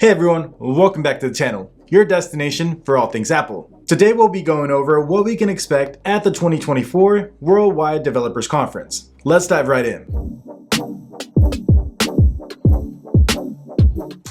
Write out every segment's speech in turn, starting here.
Hey everyone, welcome back to the channel, your destination for all things Apple. Today we'll be going over what we can expect at the 2024 Worldwide Developers Conference. Let's dive right in.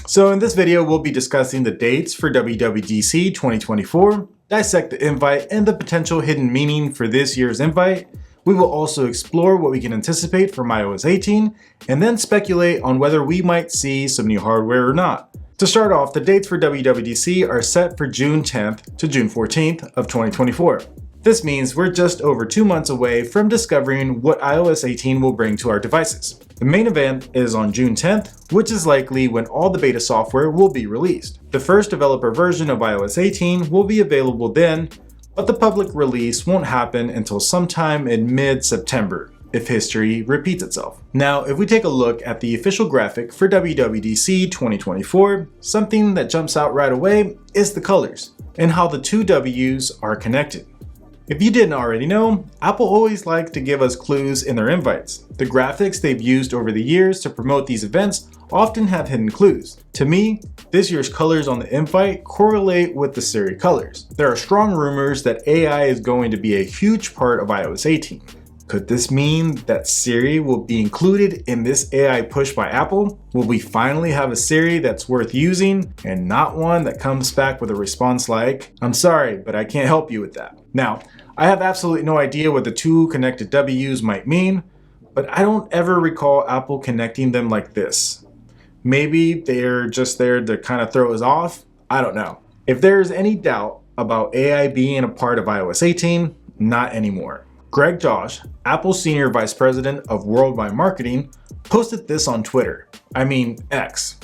So in this video, we'll be discussing the dates for WWDC 2024, dissect the invite and the potential hidden meaning for this year's invite. We will also explore what we can anticipate from iOS 18, and then speculate on whether we might see some new hardware or not. To start off, the dates for WWDC are set for June 10th to June 14th of 2024. This means we're just over 2 months away from discovering what iOS 18 will bring to our devices. The main event is on June 10th, which is likely when all the beta software will be released. The first developer version of iOS 18 will be available then, but the public release won't happen until sometime in mid-September, if history repeats itself. Now, if we take a look at the official graphic for WWDC 2024, something that jumps out right away is the colors and how the two W's are connected. If you didn't already know, Apple always likes to give us clues in their invites. The graphics they've used over the years to promote these events often have hidden clues. To me, this year's colors on the invite correlate with the Siri colors. There are strong rumors that AI is going to be a huge part of iOS 18. Could this mean that Siri will be included in this AI push by Apple? Will we finally have a Siri that's worth using and not one that comes back with a response like, "I'm sorry, but I can't help you with that"? Now, I have absolutely no idea what the two connected W's might mean, but I don't ever recall Apple connecting them like this. Maybe they're just there to kind of throw us off? I don't know. If there's any doubt about AI being a part of iOS 18, not anymore. Greg Josh, Apple's Senior Vice President of Worldwide Marketing, posted this on Twitter. I mean, X.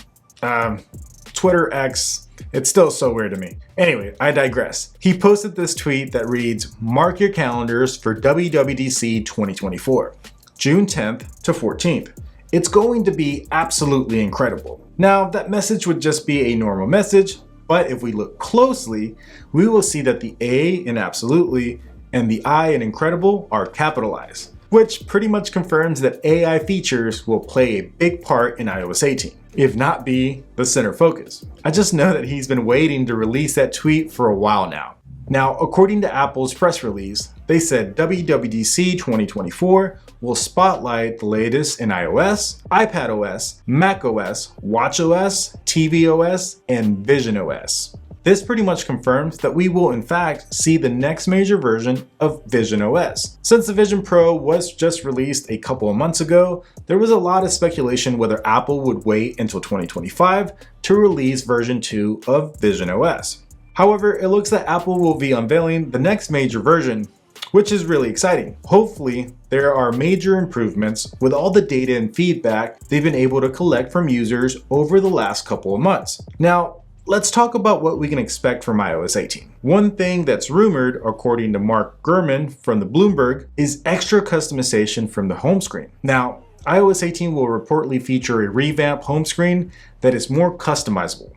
Twitter X. It's still so weird to me. Anyway, I digress. He posted this tweet that reads, "Mark your calendars for WWDC 2024, June 10th to 14th. It's going to be absolutely incredible." Now, that message would just be a normal message, but if we look closely, we will see that the A in absolutely and the I in incredible are capitalized, which pretty much confirms that AI features will play a big part in iOS 18, if not be the center focus. I just know that he's been waiting to release that tweet for a while now. Now, according to Apple's press release, they said WWDC 2024 will spotlight the latest in iOS, iPadOS, macOS, watchOS, tvOS, and VisionOS. This pretty much confirms that we will in fact see the next major version of VisionOS. Since the Vision Pro was just released a couple of months ago, there was a lot of speculation whether Apple would wait until 2025 to release version 2 of VisionOS. However, it looks like Apple will be unveiling the next major version, which is really exciting. Hopefully, there are major improvements with all the data and feedback they've been able to collect from users over the last couple of months. Now, let's talk about what we can expect from iOS 18. One thing that's rumored, according to Mark Gurman from the Bloomberg, is extra customization from the home screen. Now, iOS 18 will reportedly feature a revamped home screen that is more customizable.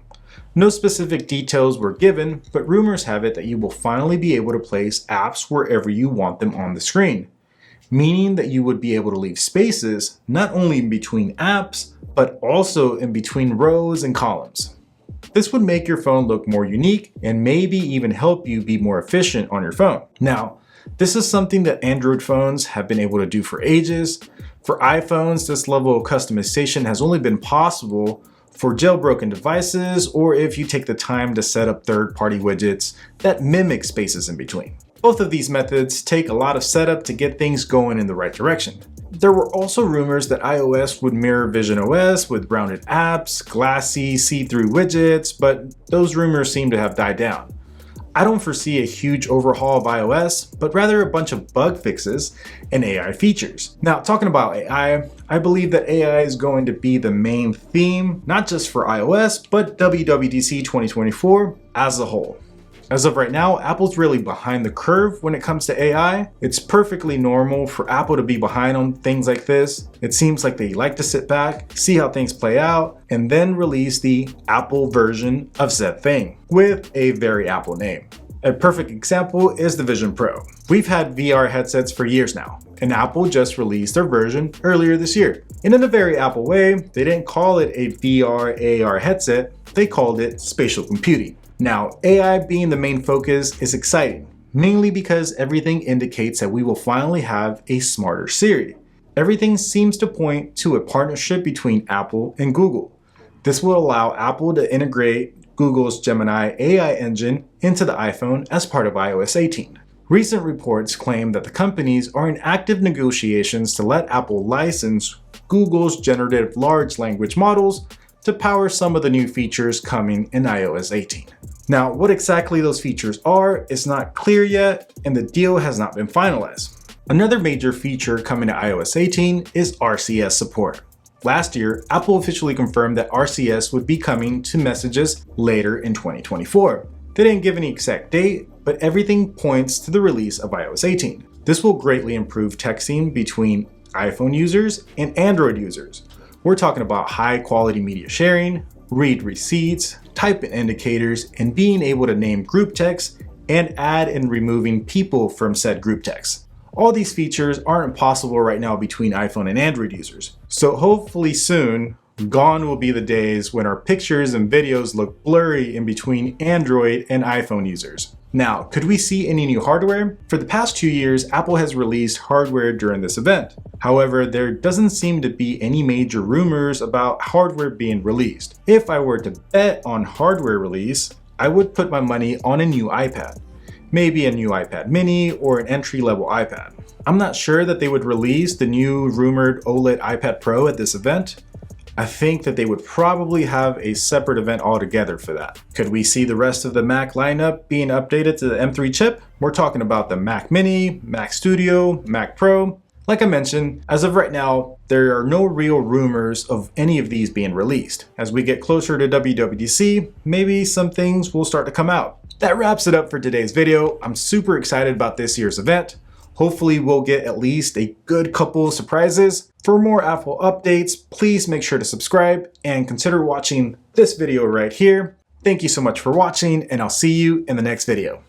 No specific details were given, but rumors have it that you will finally be able to place apps wherever you want them on the screen, meaning that you would be able to leave spaces not only in between apps, but also in between rows and columns. This would make your phone look more unique and maybe even help you be more efficient on your phone. Now, this is something that Android phones have been able to do for ages. For iPhones, this level of customization has only been possible for jailbroken devices or if you take the time to set up third-party widgets that mimic spaces in between. Both of these methods take a lot of setup to get things going in the right direction. There were also rumors that iOS would mirror VisionOS with rounded apps, glassy, see-through widgets, but those rumors seem to have died down. I don't foresee a huge overhaul of iOS, but rather a bunch of bug fixes and AI features. Now, talking about AI, I believe that AI is going to be the main theme, not just for iOS, but WWDC 2024 as a whole. As of right now, Apple's really behind the curve when it comes to AI. It's perfectly normal for Apple to be behind on things like this. It seems like they like to sit back, see how things play out, and then release the Apple version of said thing with a very Apple name. A perfect example is the Vision Pro. We've had VR headsets for years now, and Apple just released their version earlier this year. And in a very Apple way, they didn't call it a VR AR headset, they called it spatial computing. Now, AI being the main focus is exciting, mainly because everything indicates that we will finally have a smarter Siri. Everything seems to point to a partnership between Apple and Google. This will allow Apple to integrate Google's Gemini AI engine into the iPhone as part of iOS 18. Recent reports claim that the companies are in active negotiations to let Apple license Google's generative large language models to power some of the new features coming in iOS 18. Now, what exactly those features are is not clear yet, and the deal has not been finalized. Another major feature coming to iOS 18 is RCS support. Last year, Apple officially confirmed that RCS would be coming to messages later in 2024. They didn't give any exact date, but everything points to the release of iOS 18. This will greatly improve texting between iPhone users and Android users. We're talking about high quality media sharing, read receipts, type in indicators, and being able to name group texts and add and removing people from said group texts. All these features aren't possible right now between iPhone and Android users. So hopefully soon, gone will be the days when our pictures and videos look blurry in between Android and iPhone users. Now, could we see any new hardware? For the past 2 years, Apple has released hardware during this event. However, there doesn't seem to be any major rumors about hardware being released. If I were to bet on hardware release, I would put my money on a new iPad. Maybe a new iPad mini or an entry-level iPad. I'm not sure that they would release the new rumored OLED iPad Pro at this event. I think that they would probably have a separate event altogether for that. Could we see the rest of the Mac lineup being updated to the M3 chip? We're talking about the Mac Mini, Mac Studio, Mac Pro. Like I mentioned, as of right now, there are no real rumors of any of these being released. As we get closer to WWDC, maybe some things will start to come out. That wraps it up for today's video. I'm super excited about this year's event. Hopefully we'll get at least a good couple of surprises. For more Apple updates, please make sure to subscribe and consider watching this video right here. Thank you so much for watching, and I'll see you in the next video.